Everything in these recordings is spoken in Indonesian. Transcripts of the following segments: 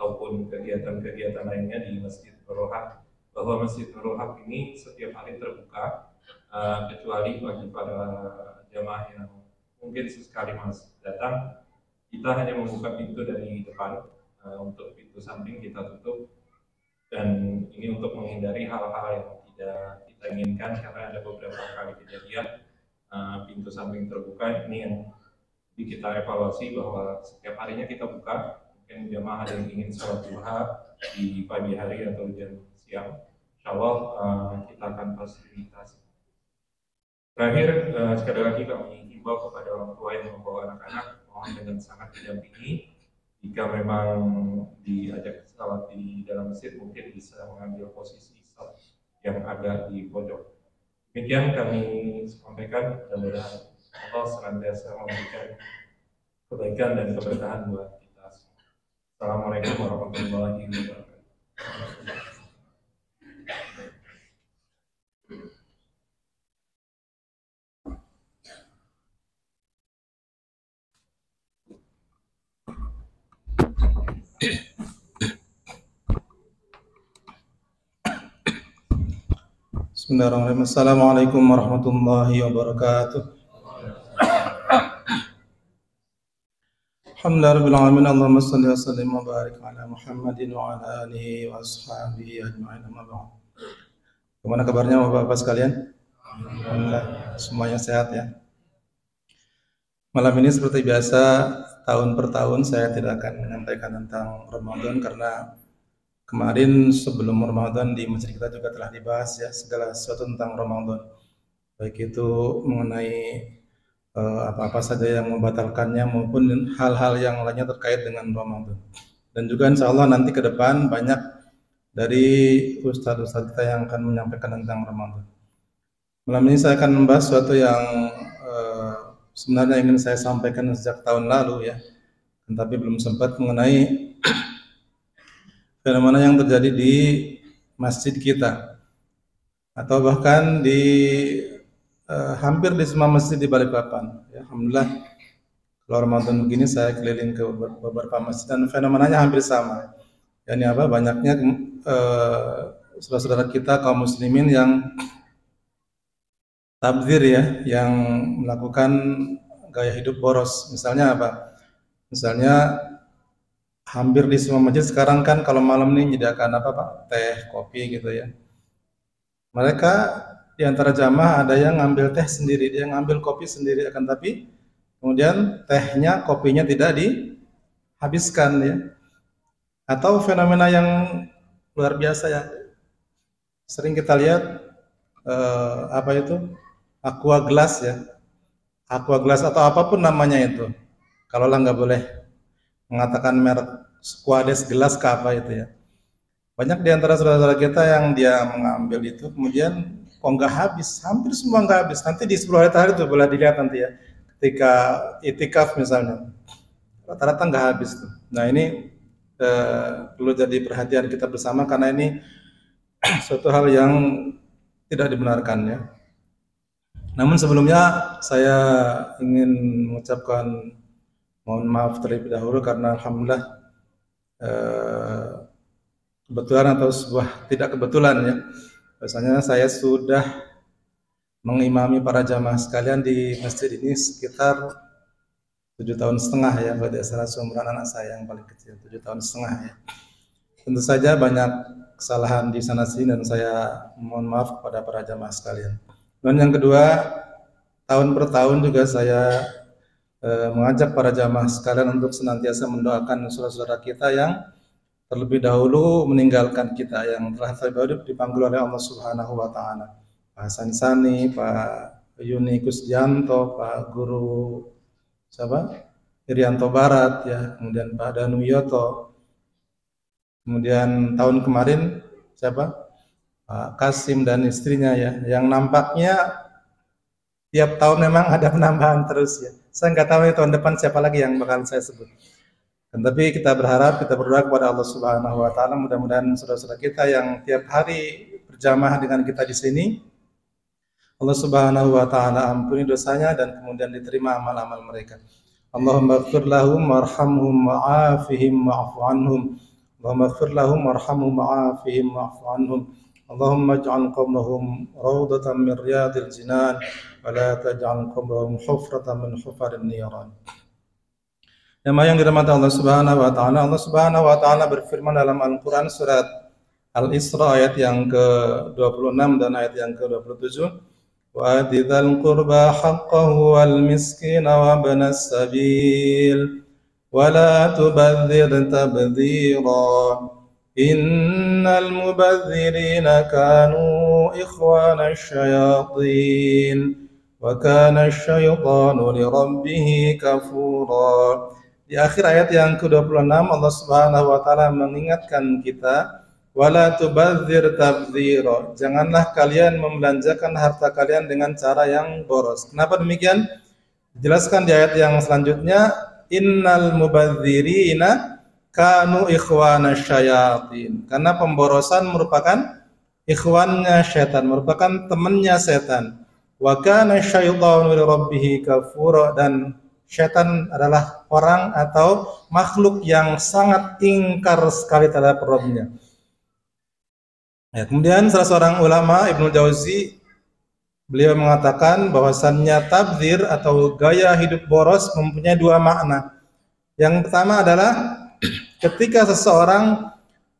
ataupun kegiatan-kegiatan lainnya di Masjid Nurul Haq, bahwa Masjid Nurul Haq ini setiap hari terbuka, kecuali bagi para jamaah yang mungkin sesekali masih datang, kita hanya membuka pintu dari depan, untuk pintu samping kita tutup, dan ini untuk menghindari hal-hal yang tidak kita inginkan, karena ada beberapa kali kejadian pintu samping terbuka. Ini yang kita evaluasi bahwa setiap harinya kita buka. Mungkin jamaah ada yang ingin sholat duha di pagi hari atau jam siang, insya Allah kita akan fasilitasi. Terakhir, sekali lagi kami himbau kepada orang tua yang membawa anak-anak, mohon dengan sangat didampingi. Jika memang diajak sholat di dalam masjid, mungkin bisa mengambil posisi yang agak di pojok. Demikian kami sampaikan, mudah-mudahan Allah senantiasa memberikan kebaikan dan keberkahan buat kita semua. Assalamualaikum warahmatullahi wabarakatuh. Bismillahirrahmanirrahim. Assalamualaikum warahmatullahi wabarakatuh. Alhamdulillahirabbil alamin. Allahumma shalli wa sallim wa barik ala Muhammadin wa ala alihi wa ashabihi ajma'in. Amma ba'd. Bagaimana kabarnya Bapak-bapak sekalian? Alhamdulillah semuanya sehat ya. Malam ini seperti biasa, tahun per tahun saya tidak akan menyampaikan tentang Ramadan, karena kemarin sebelum Ramadan di masjid kita juga telah dibahas ya segala sesuatu tentang Ramadan, baik itu mengenai apa-apa saja yang membatalkannya maupun hal-hal yang lainnya terkait dengan Ramadan. Dan juga insya Allah nanti ke depan banyak dari ustadz-ustadz kita yang akan menyampaikan tentang Ramadan. Malam ini saya akan membahas sesuatu yang sebenarnya ingin saya sampaikan sejak tahun lalu ya, tapi belum sempat, mengenai fenomena yang terjadi di masjid kita, atau bahkan di hampir di semua masjid di Balikpapan. Ya, alhamdulillah kalau Ramadan begini saya keliling ke beberapa masjid dan fenomenanya hampir sama. Yani apa? Banyaknya saudara-saudara kita kaum muslimin yang tabdzir ya, yang melakukan gaya hidup boros. Misalnya apa? Misalnya hampir di semua masjid sekarang kan kalau malam ini menyediakan apa Pak? Teh, kopi gitu ya. Mereka di antara jamaah ada yang ngambil teh sendiri, dia ngambil kopi sendiri, akan tapi kemudian tehnya, kopinya tidak dihabiskan ya. Atau fenomena yang luar biasa ya, sering kita lihat apa itu? Aqua gelas ya. Aqua gelas atau apapun namanya itu. Kalau lah nggak boleh mengatakan merek Squades gelas ke apa itu ya. Banyak di antara saudara-saudara kita yang dia mengambil itu, kemudian kok nggak habis, hampir semua nggak habis. Nanti di 10 hari terakhir itu boleh dilihat nanti ya, ketika itikaf misalnya, rata-rata nggak habis tuh. Nah ini perlu jadi perhatian kita bersama, karena ini suatu hal yang tidak dibenarkan ya. Namun sebelumnya saya ingin mengucapkan mohon maaf terlebih dahulu, karena alhamdulillah kebetulan atau sebuah tidak kebetulan ya, biasanya saya sudah mengimami para jamaah sekalian di masjid ini sekitar 7,5 tahun ya, berdasarkan seumuran anak saya yang paling kecil, 7,5 tahun ya. Tentu saja banyak kesalahan di sana sini dan saya mohon maaf kepada para jamaah sekalian. Dan yang kedua, tahun per tahun juga saya mengajak para jamaah sekalian untuk senantiasa mendoakan saudara-saudara kita yang terlebih dahulu meninggalkan kita, yang telah dipanggil oleh Allah Subhanahu wa Ta'ala. Pak Hasan Sani, Pak Yuni Kusdianto, Pak Guru siapa? Irianto Barat ya, kemudian Pak Danu Yoto. Kemudian tahun kemarin siapa? Pak Kasim dan istrinya ya, yang nampaknya tiap tahun memang ada penambahan terus ya. Saya nggak tahu ya tahun depan siapa lagi yang bakal saya sebut. Tapi kita berharap, kita berdoa kepada Allah Subhanahu wa Ta'ala, mudah-mudahan saudara-saudara kita yang tiap hari berjamaah dengan kita di sini, Allah Subhanahu wa Ta'ala ampuni dosanya dan kemudian diterima amal-amal mereka. Allahumma ighfir lahum warhamhum wa'afihim wa'fu anhum. Allahumma ighfir lahum warhamhum wa'afihim wa'fu anhum. Allahumma ij'al qabrahum rawdatan min riyadil jinan wa la taj'al qabrahum hufratan min hufarin niran. Jemaah yang dirahmati Allah Subhanahu wa taala, Allah Subhanahu wa taala berfirman dalam Al-Qur'an surat Al-Isra ayat yang ke-26 dan ayat yang ke-27, wa atidzal qurba haqqahu wal miskina wa ibnas sabil wa la tubadzir tabdzira innal mubadzirina kanu ikhwana syayatin wa kana asy-syaitanu li rabbih kafura. Di akhir ayat yang ke-26 Allah Subhanahu wa taala mengingatkan kita, wala tubadzir tabdzira, janganlah kalian membelanjakan harta kalian dengan cara yang boros. Kenapa demikian? Dijelaskan di ayat yang selanjutnya, innal mubadzirina kanu ikhwana syayatin. Karena pemborosan merupakan ikhwannya setan, merupakan temannya setan. Wa kana syaitanu li rabbih kafura, dan setan adalah orang atau makhluk yang sangat ingkar sekali terhadap Rabb-nya. Ya, kemudian salah seorang ulama, Ibnu Jauzi, beliau mengatakan bahwasannya tabdzir atau gaya hidup boros mempunyai dua makna. Yang pertama adalah ketika seseorang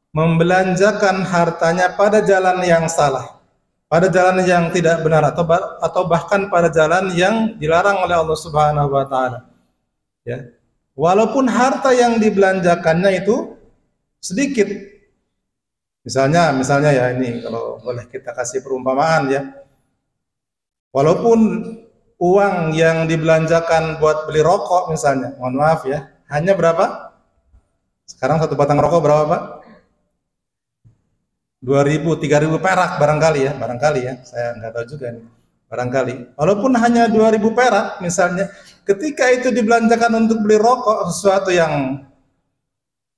membelanjakan hartanya pada jalan yang salah, pada jalan yang tidak benar, atau bahkan pada jalan yang dilarang oleh Allah Subhanahu wa taala. Ya. Walaupun harta yang dibelanjakannya itu sedikit. Misalnya ya, ini kalau boleh kita kasih perumpamaan ya. Walaupun uang yang dibelanjakan buat beli rokok misalnya, mohon maaf ya, hanya berapa? Sekarang satu batang rokok berapa, Pak? 2.000, 3.000 perak barangkali ya, saya nggak tahu juga nih, barangkali. Walaupun hanya 2.000 perak misalnya, ketika itu dibelanjakan untuk beli rokok, sesuatu yang,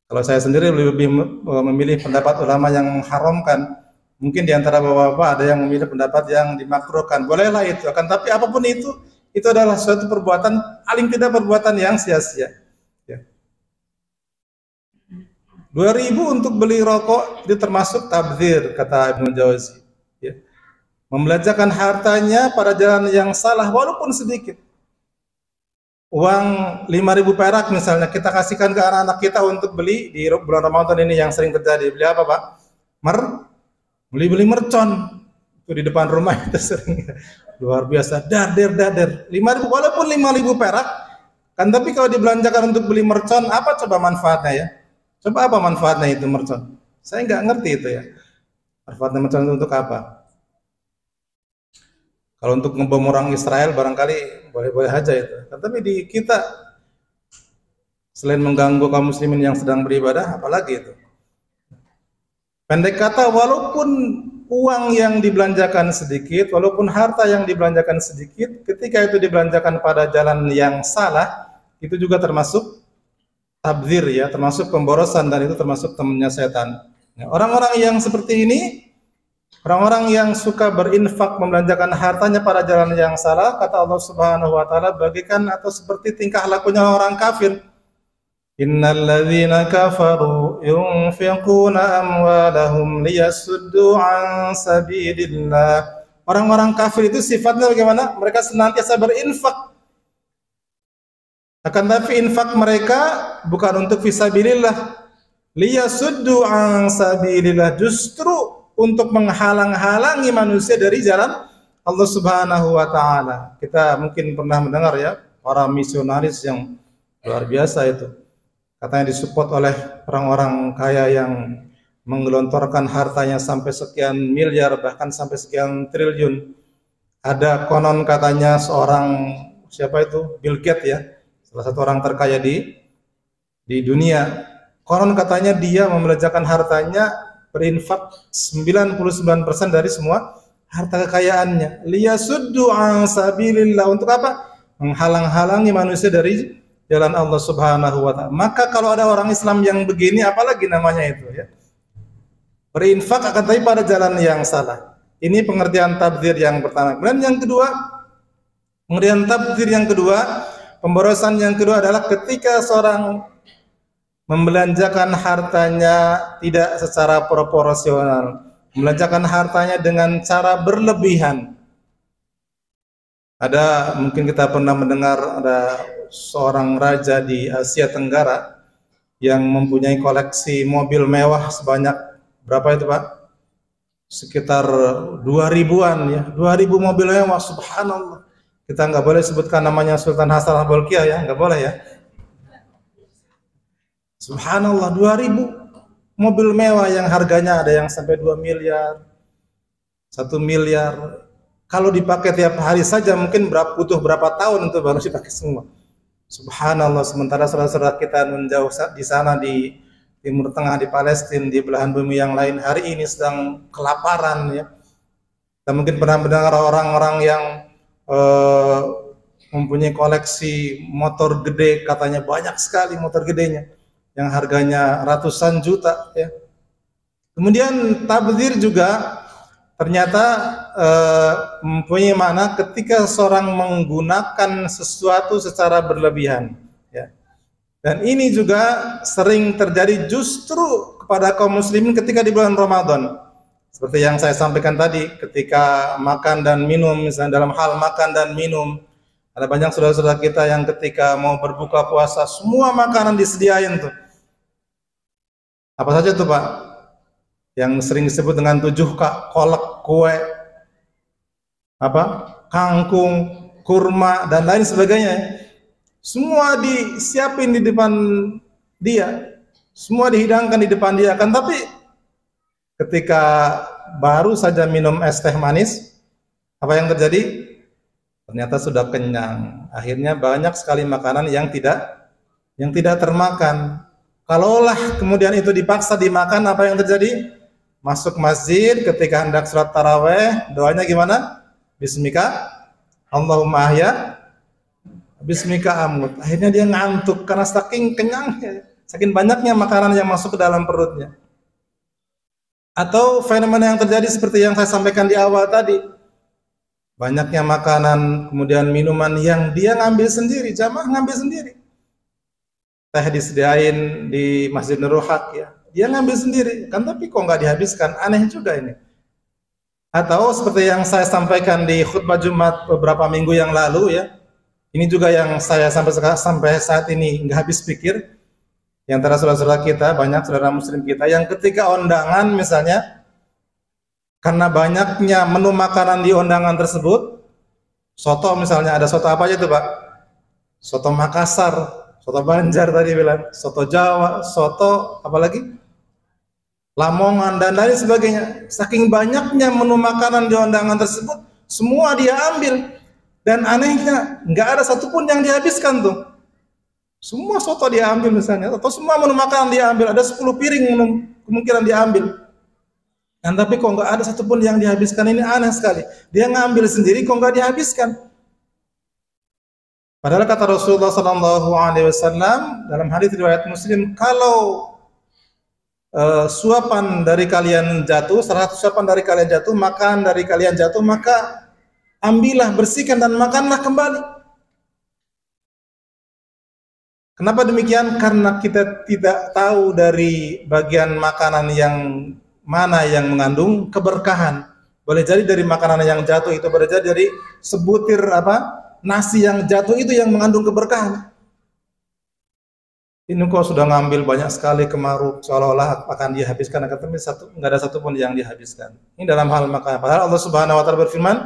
kalau saya sendiri lebih memilih pendapat ulama yang mengharamkan. Mungkin di antara bapak-bapak ada yang memilih pendapat yang dimakruhkan. Bolehlah itu, akan tapi apapun itu adalah suatu perbuatan, paling tidak perbuatan yang sia-sia. 2.000 untuk beli rokok itu termasuk tabdzir, kata Ibnu Jauzi. Ya. Membelanjakan hartanya pada jalan yang salah walaupun sedikit. Uang 5.000 perak misalnya kita kasihkan ke anak-anak kita untuk beli di bulan Ramadan ini yang sering terjadi. Beli apa, Pak? Beli mercon. Itu di depan rumah itu sering. Luar biasa, dader. 5.000 walaupun 5.000 perak kan, tapi kalau dibelanjakan untuk beli mercon, apa coba manfaatnya ya? Coba apa manfaatnya itu mercon? Saya nggak ngerti itu ya. Manfaatnya mercon itu untuk apa? Kalau untuk ngebom orang Israel barangkali boleh-boleh aja itu. Tapi di kita, selain mengganggu kaum muslimin yang sedang beribadah, apalagi itu. Pendek kata, walaupun uang yang dibelanjakan sedikit, walaupun harta yang dibelanjakan sedikit, ketika itu dibelanjakan pada jalan yang salah, itu juga termasuk tabdzir ya, termasuk pemborosan, dan itu termasuk temannya setan. Nah, orang-orang yang seperti ini, orang-orang yang suka berinfak membelanjakan hartanya pada jalan yang salah, kata Allah Subhanahu wa taala, bagikan atau seperti tingkah lakunya orang kafir. Innal ladzina kafaru yunfiquna amwalahum liyasuddu an sabilillah. Orang-orang kafir itu sifatnya bagaimana? Mereka senantiasa berinfak. Akan tapi infak mereka bukan untuk fisabilillah. Liyasuddu an sabilillah, justru untuk menghalang-halangi manusia dari jalan Allah Subhanahu wa taala. Kita mungkin pernah mendengar ya, para misionaris yang luar biasa itu. Katanya disupport oleh orang-orang kaya yang menggelontorkan hartanya sampai sekian miliar, bahkan sampai sekian triliun. Ada konon katanya seorang, siapa itu? Bill Gates ya, salah satu orang terkaya di dunia. Konon katanya dia membelanjakan hartanya, berinfak 99% dari semua harta kekayaannya. Liyasuddu an sabilillah, untuk apa? Menghalang-halangi manusia dari jalan Allah Subhanahu wa taala. Maka kalau ada orang Islam yang begini, apalagi namanya itu ya. Berinfak akan tapi pada jalan yang salah. Ini pengertian tabdzir yang pertama. Kemudian yang kedua, pemborosan yang kedua adalah ketika seorang membelanjakan hartanya tidak secara proporsional, membelanjakan hartanya dengan cara berlebihan. Ada, mungkin kita pernah mendengar ada seorang raja di Asia Tenggara yang mempunyai koleksi mobil mewah sebanyak berapa itu Pak? Sekitar 2000-an ya, 2000 mobil mewah, subhanallah. Kita nggak boleh sebutkan namanya Sultan Hasan al-Bolkiah ya, nggak boleh ya. Subhanallah, 2000 mobil mewah yang harganya ada yang sampai 2 miliar, 1 miliar. Kalau dipakai tiap hari saja mungkin butuh berapa tahun untuk baru dipakai semua. Subhanallah, sementara saudara-saudara kita menjauh di sana di Timur Tengah, di Palestina, di belahan bumi yang lain hari ini sedang kelaparan ya. Kita mungkin pernah mendengar orang-orang yang mempunyai koleksi motor gede, katanya banyak sekali motor gedenya yang harganya ratusan juta ya. Kemudian tabdzir juga ternyata mempunyai makna ketika seorang menggunakan sesuatu secara berlebihan ya. Dan ini juga sering terjadi justru kepada kaum muslimin ketika di bulan Ramadan. Seperti yang saya sampaikan tadi, ketika makan dan minum, misalnya dalam hal makan dan minum, ada banyak saudara-saudara kita yang ketika mau berbuka puasa semua makanan disediain tuh. Apa saja tuh Pak? Yang sering disebut dengan 7 kolak, kue, apa, kangkung, kurma dan lain sebagainya. Semua disiapin di depan dia, semua dihidangkan di depan dia. Kan tapi ketika baru saja minum es teh manis, apa yang terjadi? Ternyata sudah kenyang. Akhirnya banyak sekali makanan yang tidak termakan. Kalaulah kemudian itu dipaksa dimakan, apa yang terjadi? Masuk masjid ketika hendak sholat taraweh, doanya gimana? Bismika Allahumma ahya, bismika amut. Akhirnya dia ngantuk karena saking kenyangnya, saking banyaknya makanan yang masuk ke dalam perutnya. Atau fenomena yang terjadi seperti yang saya sampaikan di awal tadi, banyaknya makanan kemudian minuman yang dia ngambil sendiri, jamaah ngambil sendiri. Teh disediain di Masjid Nurul Haq ya, dia ngambil sendiri, kan tapi kok nggak dihabiskan, aneh juga ini. Atau seperti yang saya sampaikan di khutbah Jumat beberapa minggu yang lalu ya, ini juga yang saya sampai saat ini nggak habis pikir. Di antara saudara-saudara kita, banyak saudara muslim kita yang ketika undangan misalnya, karena banyaknya menu makanan di undangan tersebut, soto misalnya, ada soto apa aja tuh Pak? Soto Makassar, soto Banjar tadi bilang, soto Jawa, soto apalagi? Lamongan dan lain sebagainya. Saking banyaknya menu makanan di undangan tersebut, semua dia ambil. Dan anehnya, nggak ada satupun yang dihabiskan tuh. Semua soto diambil misalnya, atau semua menu makanan diambil, ada 10 piring kemungkinan diambil. Dan tapi kok nggak ada satupun yang dihabiskan, ini aneh sekali. Dia ngambil sendiri, kok nggak dihabiskan. Padahal kata Rasulullah SAW dalam hadis riwayat Muslim, kalau suapan dari kalian jatuh, 100 suapan dari kalian jatuh, makan dari kalian jatuh, maka ambillah, bersihkan dan makanlah kembali. Kenapa demikian? Karena kita tidak tahu dari bagian makanan yang mana yang mengandung keberkahan. Boleh jadi dari makanan yang jatuh itu, boleh jadi dari sebutir nasi yang jatuh itu yang mengandung keberkahan. Ini kok sudah ngambil banyak sekali kemaruk, seolah-olah akan dihabiskan, tapi nggak ada satupun yang dihabiskan. Ini dalam hal makanan. Padahal Allah Subhanahu Wa Taala berfirman,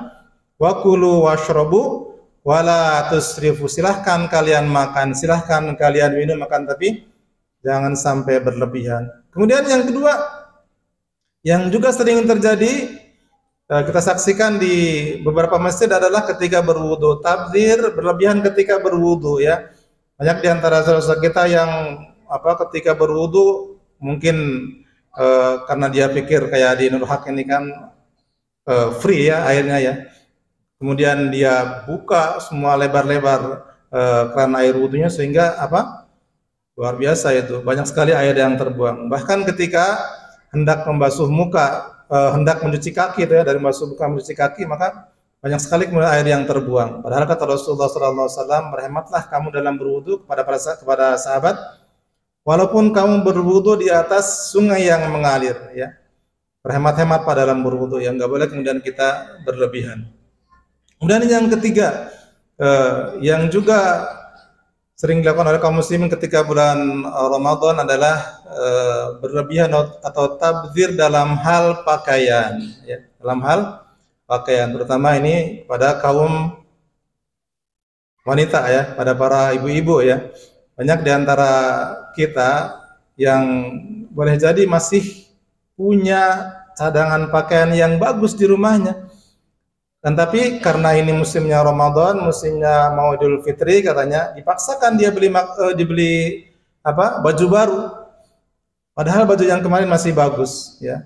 wa kulu washrabu wala tusrifu, silahkan kalian makan, silahkan kalian minum, makan tapi jangan sampai berlebihan. Kemudian yang kedua, yang juga sering terjadi, kita saksikan di beberapa masjid adalah ketika berwudu, tabdzir berlebihan ketika berwudu ya. Banyak di antara saudara kita yang ketika berwudu mungkin karena dia pikir kayak di Nurul Haq ini kan free ya airnya ya. Kemudian dia buka semua lebar-lebar keran air wudunya sehingga luar biasa itu, banyak sekali air yang terbuang. Bahkan ketika hendak membasuh muka, hendak mencuci kaki itu ya, dari membasuh muka mencuci kaki, maka banyak sekali kemudian air yang terbuang. Padahal kata Rasulullah SAW, berhematlah kamu dalam berwudu kepada sahabat, walaupun kamu berwudu di atas sungai yang mengalir, ya. Berhemat-hemat pada dalam berwudu, yang nggak boleh kemudian kita berlebihan. Kemudian yang ketiga, yang juga sering dilakukan oleh kaum muslimin ketika bulan Ramadan adalah berlebihan atau tabdzir dalam hal pakaian, ya. Dalam hal pakaian, terutama ini pada kaum wanita, ya, pada para ibu-ibu, ya. Banyak di antara kita yang boleh jadi masih punya cadangan pakaian yang bagus di rumahnya. Dan tapi karena ini musimnya Ramadan, musimnya mau Idul Fitri, katanya dipaksakan dia dibeli baju baru. Padahal baju yang kemarin masih bagus, ya.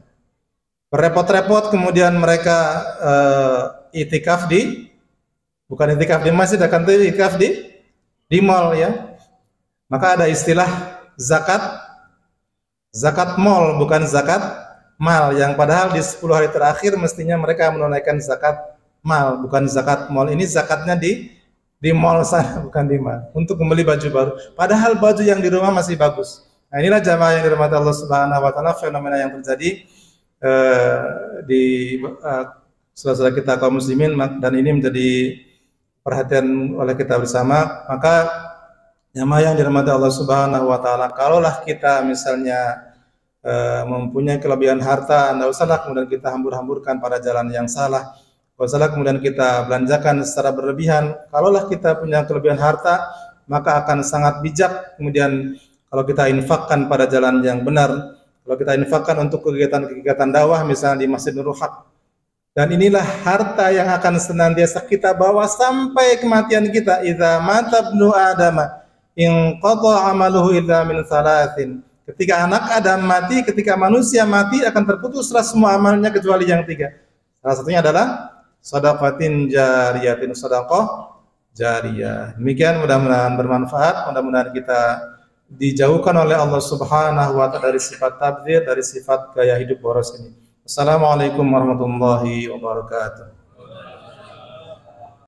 Berrepot-repot kemudian mereka itikaf bukan itikaf di masjid, akan itikaf di mall, ya. Maka ada istilah zakat mall, bukan zakat mal, yang padahal di 10 hari terakhir mestinya mereka menunaikan zakat mal, bukan zakat mall. Ini zakatnya di mall sana, bukan di mall, untuk membeli baju baru. Padahal baju yang di rumah masih bagus. Nah, inilah jamaah yang dirahmati Allah Subhanahu wa taala, fenomena yang terjadi di saudara kita kaum muslimin, dan ini menjadi perhatian oleh kita bersama. Maka jamaah yang dirahmati Allah Subhanahu wa taala, kalaulah kita misalnya mempunyai kelebihan harta, tidak usahlah kemudian kita hambur-hamburkan pada jalan yang salah. Kalau salah kemudian kita belanjakan secara berlebihan. Kalaulah kita punya kelebihan harta, maka akan sangat bijak kemudian kalau kita infakkan pada jalan yang benar. Kalau kita infakkan untuk kegiatan-kegiatan dakwah, misalnya di Masjid Nurul Haq. Dan inilah harta yang akan senantiasa kita bawa sampai kematian kita. Idza mata ibnu Adam in qata amaluhu illa min salatin. Ketika anak Adam mati, ketika manusia mati, akan terputuslah semua amalnya kecuali yang 3. Salah satunya adalah sedekatin jariyatin, sedekah jariyah. Demikian, mudah-mudahan bermanfaat, mudah-mudahan kita dijauhkan oleh Allah Subhanahu wa taala dari sifat tabdzir, dari sifat gaya hidup boros ini. Assalamualaikum warahmatullahi wabarakatuh.